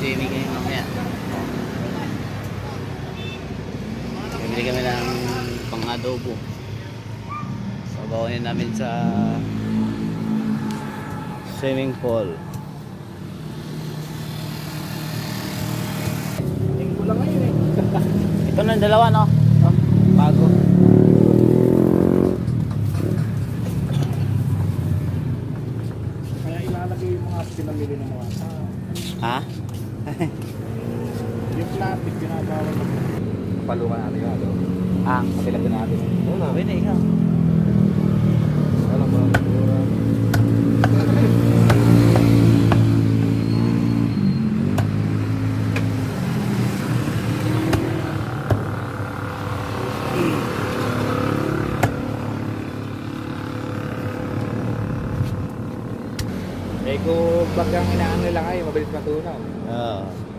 Swimming kayo mamaya. Bibili kami ng pang-adobo. Sabawain namin sa swimming pool. Linggo lang ngayon eh. Ito na yung dalawa, no? Oh, bago. Kaya ilalagay yung mga pinamili ng mga Ha? yung plastic ginagawa ng Palungan natin yung ano. Ang? Kapilagyan natin. Wala, pwede ikaw. Wala mo. Eh kung bagang inaan nila ngayon, mabilis matunaw. Oo.